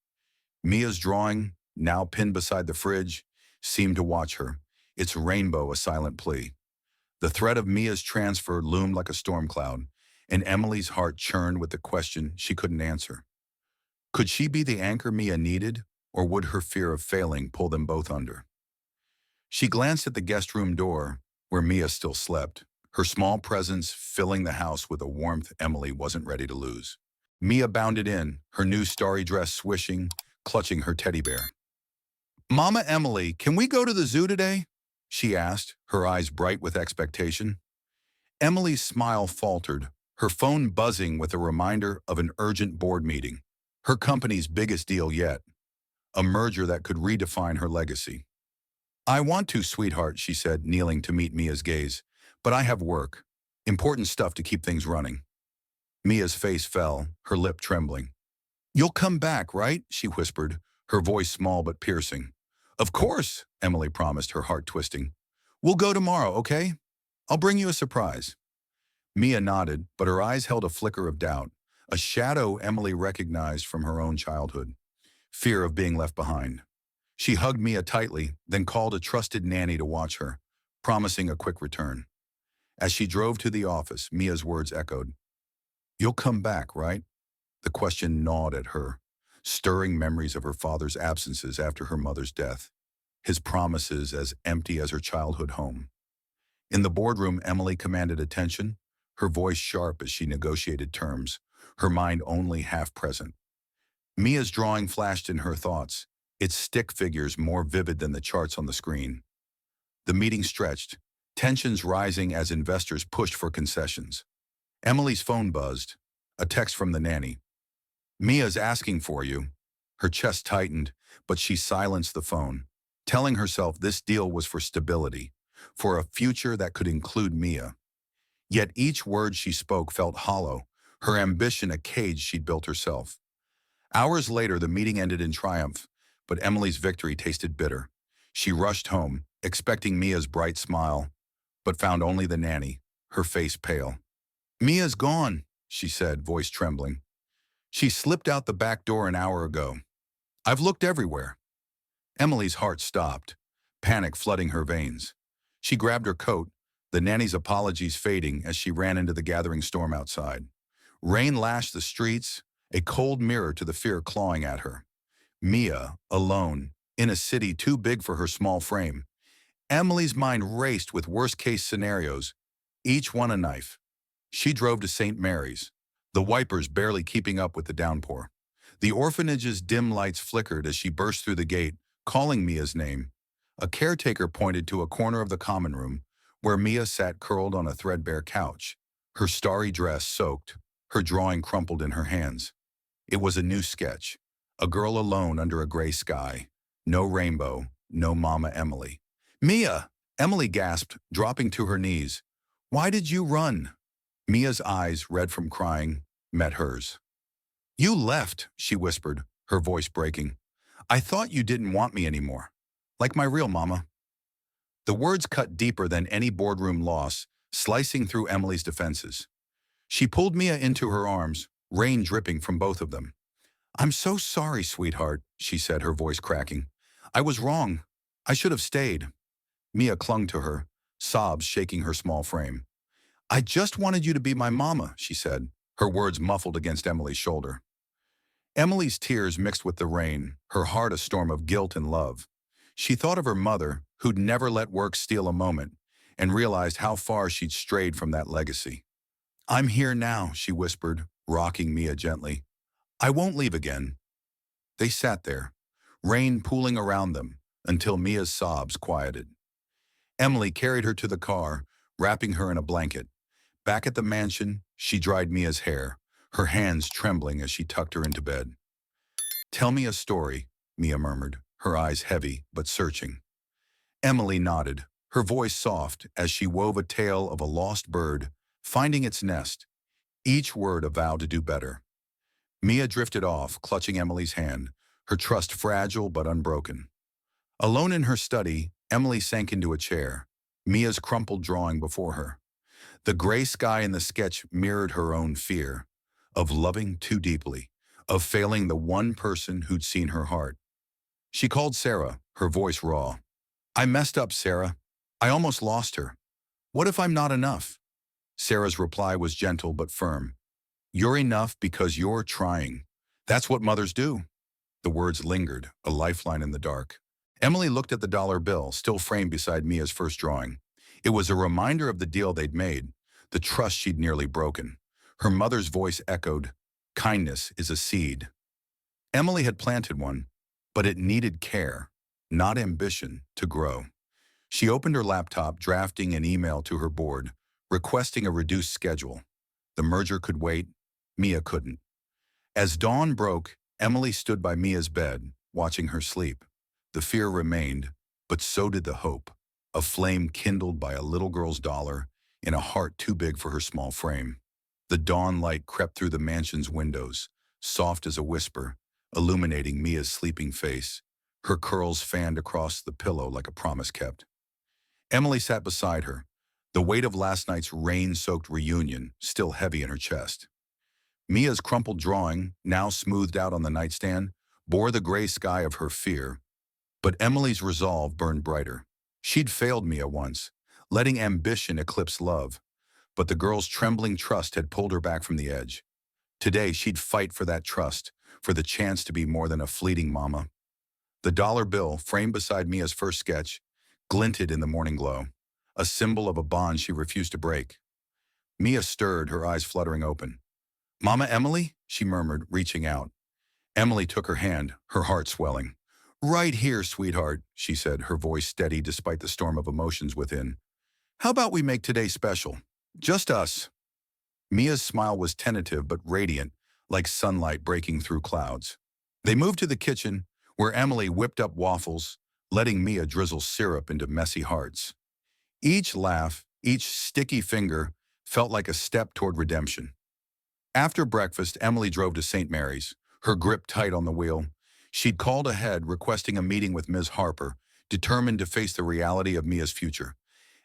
Mia's drawing, now pinned beside the fridge, seemed to watch her, its rainbow a silent plea. The threat of Mia's transfer loomed like a storm cloud, and Emily's heart churned with the question she couldn't answer. Could she be the anchor Mia needed, or would her fear of failing pull them both under? She glanced at the guest room door, where Mia still slept, her small presence filling the house with a warmth Emily wasn't ready to lose. Mia bounded in, her new starry dress swishing, clutching her teddy bear. "Mama Emily, can we go to the zoo today?" she asked, her eyes bright with expectation. Emily's smile faltered, her phone buzzing with a reminder of an urgent board meeting. Her company's biggest deal yet, a merger that could redefine her legacy. "I want to, sweetheart," she said, kneeling to meet Mia's gaze. "But I have work. Important stuff to keep things running." Mia's face fell, her lip trembling. "You'll come back, right?" she whispered, her voice small but piercing. "Of course," Emily promised, her heart twisting. "We'll go tomorrow, okay? I'll bring you a surprise." Mia nodded, but her eyes held a flicker of doubt, a shadow Emily recognized from her own childhood. Fear of being left behind. She hugged Mia tightly, then called a trusted nanny to watch her, promising a quick return. As she drove to the office, Mia's words echoed. "You'll come back, right?" The question gnawed at her, stirring memories of her father's absences after her mother's death, his promises as empty as her childhood home. In the boardroom, Emily commanded attention, her voice sharp as she negotiated terms, her mind only half present. Mia's drawing flashed in her thoughts, its stick figures more vivid than the charts on the screen. The meeting stretched, tensions rising as investors pushed for concessions. Emily's phone buzzed, a text from the nanny. "Mia's asking for you." Her chest tightened, but she silenced the phone, telling herself this deal was for stability, for a future that could include Mia. Yet each word she spoke felt hollow, her ambition a cage she'd built herself. Hours later, the meeting ended in triumph, but Emily's victory tasted bitter. She rushed home, expecting Mia's bright smile, but found only the nanny, her face pale. "Mia's gone," she said, voice trembling. "She slipped out the back door an hour ago. I've looked everywhere." Emily's heart stopped, panic flooding her veins. She grabbed her coat, the nanny's apologies fading as she ran into the gathering storm outside. Rain lashed the streets, a cold mirror to the fear clawing at her. Mia, alone, in a city too big for her small frame. Emily's mind raced with worst-case scenarios, each one a knife. She drove to St. Mary's, the wipers barely keeping up with the downpour. The orphanage's dim lights flickered as she burst through the gate, calling Mia's name. A caretaker pointed to a corner of the common room, where Mia sat curled on a threadbare couch, her starry dress soaked, her drawing crumpled in her hands. It was a new sketch, a girl alone under a gray sky. No rainbow, no Mama Emily. "Mia!" Emily gasped, dropping to her knees. "Why did you run?" Mia's eyes, red from crying, met hers. "You left," she whispered, her voice breaking. "I thought you didn't want me anymore. Like my real mama." The words cut deeper than any boardroom loss, slicing through Emily's defenses. She pulled Mia into her arms, rain dripping from both of them. "I'm so sorry, sweetheart," she said, her voice cracking. "I was wrong. I should have stayed." Mia clung to her, sobs shaking her small frame. "I just wanted you to be my mama," she said, her words muffled against Emily's shoulder. Emily's tears mixed with the rain, her heart a storm of guilt and love. She thought of her mother, who'd never let work steal a moment, and realized how far she'd strayed from that legacy. "I'm here now," she whispered, rocking Mia gently. "I won't leave again." They sat there, rain pooling around them, until Mia's sobs quieted. Emily carried her to the car, wrapping her in a blanket. Back at the mansion, she dried Mia's hair, her hands trembling as she tucked her into bed. "Tell me a story," Mia murmured, her eyes heavy but searching. Emily nodded, her voice soft as she wove a tale of a lost bird finding its nest, each word a vow to do better. Mia drifted off, clutching Emily's hand, her trust fragile but unbroken. Alone in her study, Emily sank into a chair, Mia's crumpled drawing before her. The gray sky in the sketch mirrored her own fear, of loving too deeply, of failing the one person who'd seen her heart. She called Sarah, her voice raw. "I messed up, Sarah. I almost lost her. What if I'm not enough?" Sarah's reply was gentle but firm. "You're enough because you're trying. That's what mothers do." The words lingered, a lifeline in the dark. Emily looked at the dollar bill, still framed beside Mia's first drawing. It was a reminder of the deal they'd made, the trust she'd nearly broken. Her mother's voice echoed, "Kindness is a seed." Emily had planted one, but it needed care, not ambition, to grow. She opened her laptop, drafting an email to her board, requesting a reduced schedule. The merger could wait. Mia couldn't. As dawn broke, Emily stood by Mia's bed, watching her sleep. The fear remained, but so did the hope, a flame kindled by a little girl's dollar in a heart too big for her small frame. The dawn light crept through the mansion's windows, soft as a whisper, illuminating Mia's sleeping face. Her curls fanned across the pillow like a promise kept. Emily sat beside her, the weight of last night's rain-soaked reunion still heavy in her chest. Mia's crumpled drawing, now smoothed out on the nightstand, bore the gray sky of her fear. But Emily's resolve burned brighter. She'd failed Mia once, letting ambition eclipse love, but the girl's trembling trust had pulled her back from the edge. Today, she'd fight for that trust, for the chance to be more than a fleeting mama. The dollar bill, framed beside Mia's first sketch, glinted in the morning glow, a symbol of a bond she refused to break. Mia stirred, her eyes fluttering open. "Mama Emily?" she murmured, reaching out. Emily took her hand, her heart swelling. "Right here, sweetheart," she said, her voice steady despite the storm of emotions within. "How about we make today special? Just us." Mia's smile was tentative but radiant, like sunlight breaking through clouds. They moved to the kitchen, where Emily whipped up waffles, letting Mia drizzle syrup into messy hearts. Each laugh, each sticky finger, felt like a step toward redemption. After breakfast, Emily drove to St. Mary's, her grip tight on the wheel. She'd called ahead, requesting a meeting with Ms. Harper, determined to face the reality of Mia's future.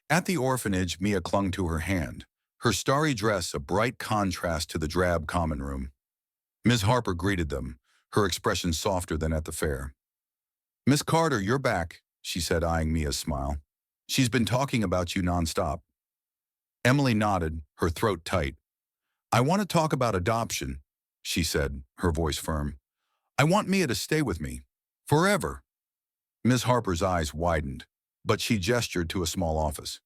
At the orphanage, Mia clung to her hand, her starry dress a bright contrast to the drab common room. Ms. Harper greeted them, her expression softer than at the fair. "Miss Carter, you're back," she said, eyeing Mia's smile. "She's been talking about you nonstop." Emily nodded, her throat tight. "I want to talk about adoption," she said, her voice firm. "I want Mia to stay with me. Forever." Ms. Harper's eyes widened, but she gestured to a small office.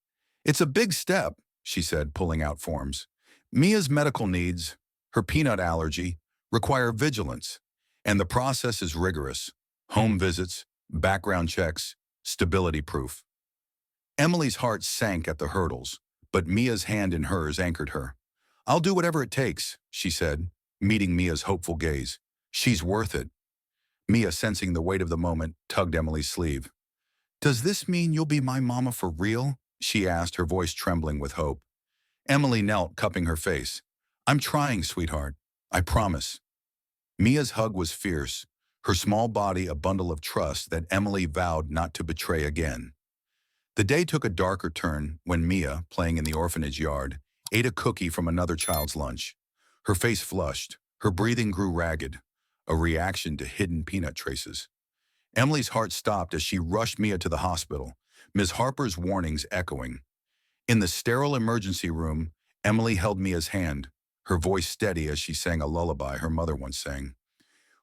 "It's a big step," she said, pulling out forms. "Mia's medical needs, her peanut allergy, require vigilance, and the process is rigorous. Home visits, background checks, stability proof." Emily's heart sank at the hurdles, but Mia's hand in hers anchored her. "I'll do whatever it takes," she said, meeting Mia's hopeful gaze. "She's worth it." Mia, sensing the weight of the moment, tugged Emily's sleeve. "Does this mean you'll be my mama for real?" she asked, her voice trembling with hope. Emily knelt, cupping her face. "I'm trying, sweetheart. I promise." Mia's hug was fierce, her small body a bundle of trust that Emily vowed not to betray again. The day took a darker turn when Mia, playing in the orphanage yard, ate a cookie from another child's lunch. Her face flushed, her breathing grew ragged, a reaction to hidden peanut traces. Emily's heart stopped as she rushed Mia to the hospital, Ms. Harper's warnings echoing. In the sterile emergency room, Emily held Mia's hand, her voice steady as she sang a lullaby her mother once sang,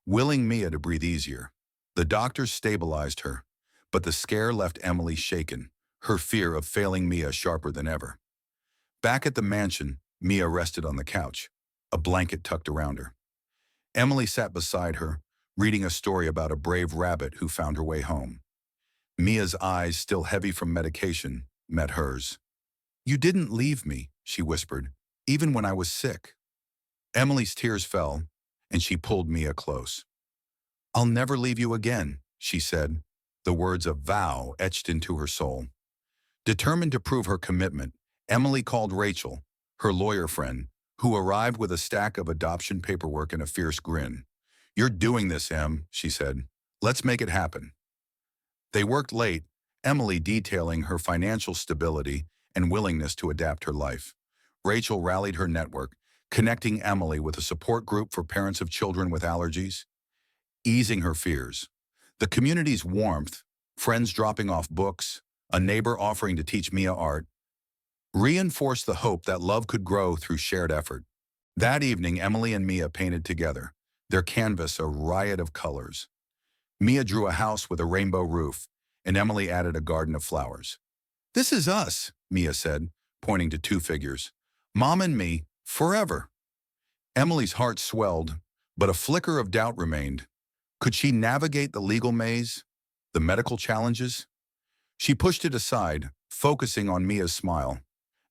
willing Mia to breathe easier. The doctors stabilized her, but the scare left Emily shaken, her fear of failing Mia sharper than ever. Back at the mansion, Mia rested on the couch, a blanket tucked around her. Emily sat beside her, reading a story about a brave rabbit who found her way home. Mia's eyes, still heavy from medication, met hers. "You didn't leave me," she whispered, "even when I was sick." Emily's tears fell, and she pulled Mia close. "I'll never leave you again," she said, the words a vow etched into her soul. Determined to prove her commitment, Emily called Rachel, her lawyer friend, who arrived with a stack of adoption paperwork and a fierce grin. "You're doing this, Em," she said. "Let's make it happen." They worked late, Emily detailing her financial stability and willingness to adapt her life. Rachel rallied her network, connecting Emily with a support group for parents of children with allergies, easing her fears. The community's warmth, friends dropping off books, a neighbor offering to teach Mia art, reinforced the hope that love could grow through shared effort. That evening, Emily and Mia painted together, their canvas a riot of colors. Mia drew a house with a rainbow roof, and Emily added a garden of flowers. "This is us," Mia said, pointing to two figures. "Mom and me, forever." Emily's heart swelled, but a flicker of doubt remained. Could she navigate the legal maze? The medical challenges? She pushed it aside, focusing on Mia's smile.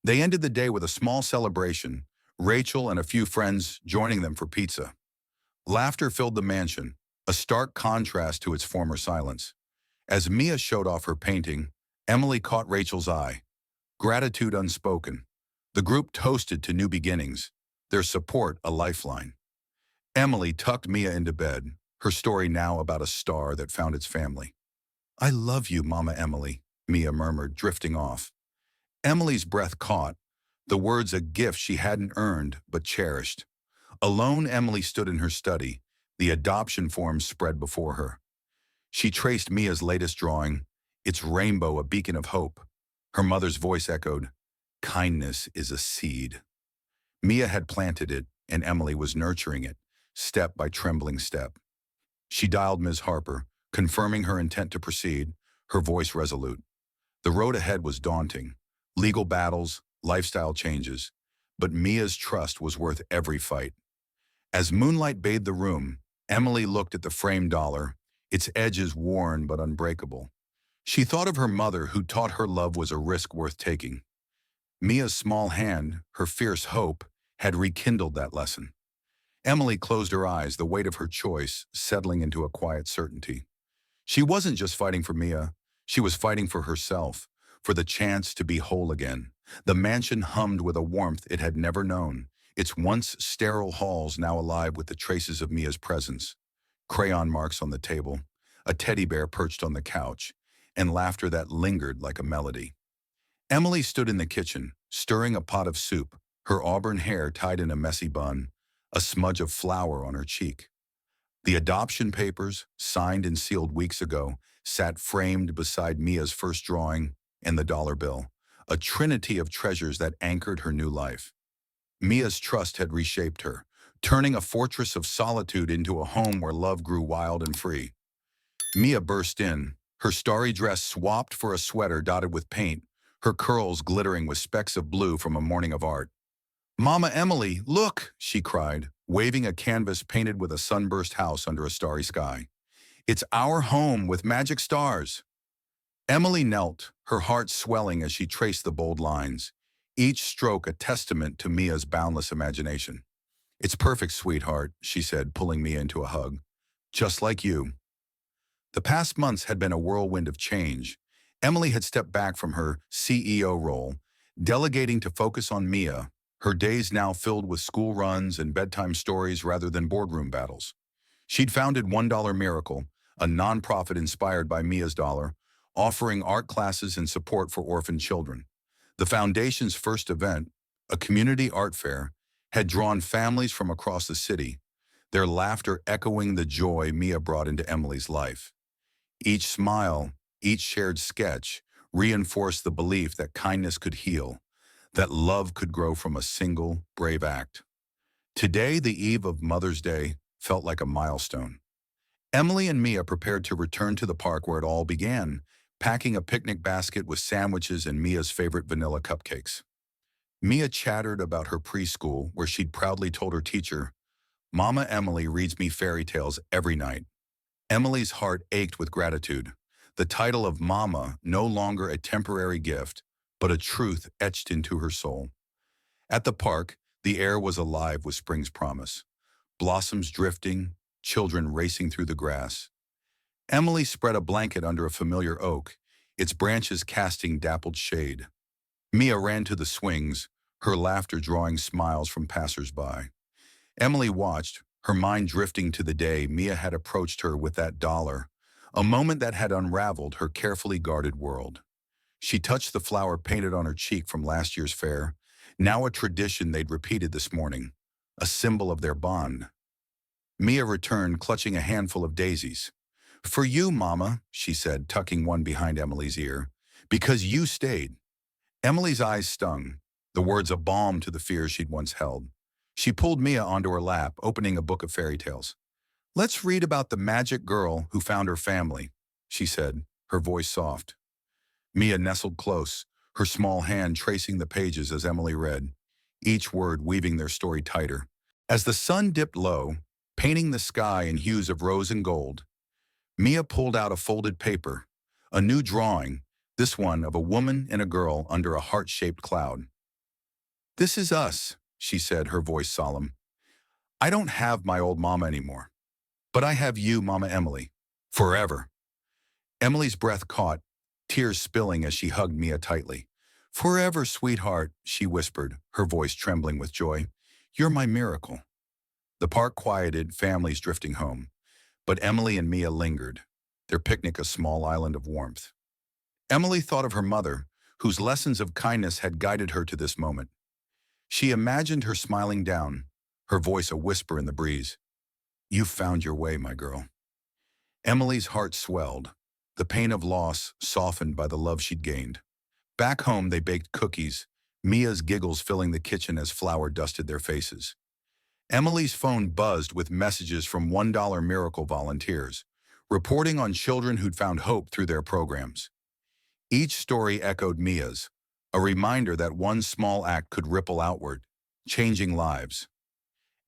They ended the day with a small celebration, Rachel and a few friends joining them for pizza. Laughter filled the mansion, a stark contrast to its former silence. As Mia showed off her painting, Emily caught Rachel's eye. Gratitude unspoken. The group toasted to new beginnings, their support a lifeline. Emily tucked Mia into bed, her story now about a star that found its family. "I love you, Mama Emily," Mia murmured, drifting off. Emily's breath caught, the words a gift she hadn't earned but cherished. Alone, Emily stood in her study, the adoption forms spread before her. She traced Mia's latest drawing, its rainbow a beacon of hope. Her mother's voice echoed, "Kindness is a seed." Mia had planted it, and Emily was nurturing it, step by trembling step. She dialed Ms. Harper, confirming her intent to proceed, her voice resolute. The road ahead was daunting. Legal battles, lifestyle changes. But Mia's trust was worth every fight. As moonlight bathed the room, Emily looked at the framed dollar, its edges worn but unbreakable. She thought of her mother who taught her love was a risk worth taking. Mia's small hand, her fierce hope, had rekindled that lesson. Emily closed her eyes, the weight of her choice settling into a quiet certainty. She wasn't just fighting for Mia, she was fighting for herself, for the chance to be whole again. The mansion hummed with a warmth it had never known, its once sterile halls now alive with the traces of Mia's presence. Crayon marks on the table, a teddy bear perched on the couch, and laughter that lingered like a melody. Emily stood in the kitchen, stirring a pot of soup, her auburn hair tied in a messy bun, a smudge of flour on her cheek. The adoption papers, signed and sealed weeks ago, sat framed beside Mia's first drawing and the dollar bill, a trinity of treasures that anchored her new life. Mia's trust had reshaped her, turning a fortress of solitude into a home where love grew wild and free. Mia burst in, her starry dress swapped for a sweater dotted with paint, her curls glittering with specks of blue from a morning of art. "Mama Emily, look!" she cried, waving a canvas painted with a sunburst house under a starry sky. "It's our home with magic stars." Emily knelt, her heart swelling as she traced the bold lines, each stroke a testament to Mia's boundless imagination. "It's perfect, sweetheart," she said, pulling Mia into a hug. "Just like you." The past months had been a whirlwind of change. Emily had stepped back from her CEO role, delegating to focus on Mia, her days now filled with school runs and bedtime stories rather than boardroom battles. She'd founded $1 Miracle, a nonprofit inspired by Mia's dollar, offering art classes and support for orphan children. The foundation's first event, a community art fair, had drawn families from across the city, their laughter echoing the joy Mia brought into Emily's life. Each smile, each shared sketch, reinforced the belief that kindness could heal, that love could grow from a single, brave act. Today, the eve of Mother's Day, felt like a milestone. Emily and Mia prepared to return to the park where it all began, packing a picnic basket with sandwiches and Mia's favorite vanilla cupcakes. Mia chattered about her preschool, where she'd proudly told her teacher, "Mama Emily reads me fairy tales every night." Emily's heart ached with gratitude. The title of Mama no longer a temporary gift, but a truth etched into her soul. At the park, the air was alive with spring's promise. Blossoms drifting, children racing through the grass. Emily spread a blanket under a familiar oak, its branches casting dappled shade. Mia ran to the swings, her laughter drawing smiles from passers-by. Emily watched, her mind drifting to the day Mia had approached her with that dollar, a moment that had unraveled her carefully guarded world. She touched the flower painted on her cheek from last year's fair, now a tradition they'd repeated this morning, a symbol of their bond. Mia returned, clutching a handful of daisies. "For you, Mama," she said, tucking one behind Emily's ear, "because you stayed." Emily's eyes stung, the words a balm to the fears she'd once held. She pulled Mia onto her lap, opening a book of fairy tales. Let's read about the magic girl who found her family, she said, her voice soft. Mia nestled close, her small hand tracing the pages as Emily read, each word weaving their story tighter. As the sun dipped low, painting the sky in hues of rose and gold, Mia pulled out a folded paper, a new drawing, this one of a woman and a girl under a heart-shaped cloud. "This is us," she said, her voice solemn. "I don't have my old mama anymore, but I have you, Mama Emily, forever." Emily's breath caught, tears spilling as she hugged Mia tightly. "Forever, sweetheart," she whispered, her voice trembling with joy. "You're my miracle." The park quieted, families drifting home. But Emily and Mia lingered, their picnic a small island of warmth. Emily thought of her mother, whose lessons of kindness had guided her to this moment. She imagined her smiling down, her voice a whisper in the breeze. "You've found your way, my girl." Emily's heart swelled, the pain of loss softened by the love she'd gained. Back home, they baked cookies, Mia's giggles filling the kitchen as flour dusted their faces. Emily's phone buzzed with messages from $1 Miracle volunteers, reporting on children who'd found hope through their programs. Each story echoed Mia's, a reminder that one small act could ripple outward, changing lives.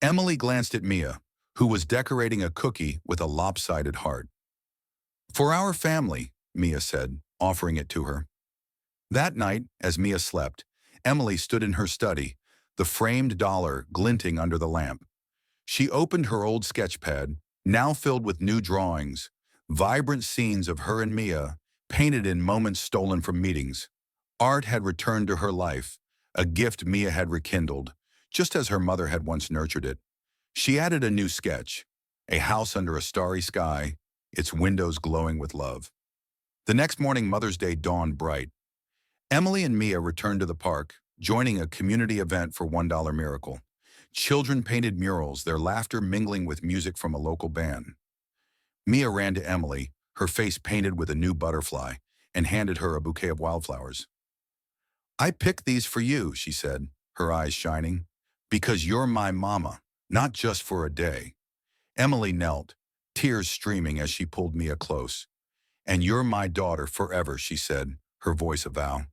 Emily glanced at Mia, who was decorating a cookie with a lopsided heart. "For our family," Mia said, offering it to her. That night, as Mia slept, Emily stood in her study, the framed dollar glinting under the lamp. She opened her old sketchpad, now filled with new drawings, vibrant scenes of her and Mia, painted in moments stolen from meetings. Art had returned to her life, a gift Mia had rekindled, just as her mother had once nurtured it. She added a new sketch, a house under a starry sky, its windows glowing with love. The next morning, Mother's Day dawned bright. Emily and Mia returned to the park, joining a community event for $1 Miracle. Children painted murals, their laughter mingling with music from a local band. Mia ran to Emily, her face painted with a new butterfly, and handed her a bouquet of wildflowers. "I picked these for you," she said, her eyes shining, "because you're my mama, not just for a day." Emily knelt, tears streaming as she pulled Mia close. "And you're my daughter forever," she said, her voice a vow.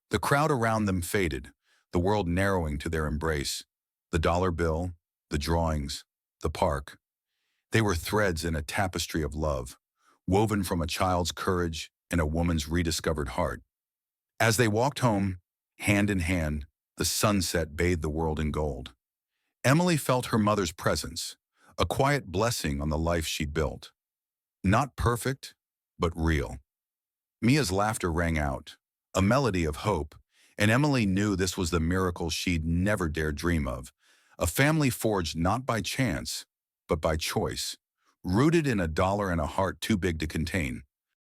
The crowd around them faded, the world narrowing to their embrace. The dollar bill, the drawings, the park. They were threads in a tapestry of love, woven from a child's courage and a woman's rediscovered heart. As they walked home, hand in hand, the sunset bathed the world in gold. Emily felt her mother's presence, a quiet blessing on the life she'd built. Not perfect, but real. Mia's laughter rang out, a melody of hope, and Emily knew this was the miracle she'd never dared dream of, a family forged not by chance, but by choice, rooted in a dollar and a heart too big to contain.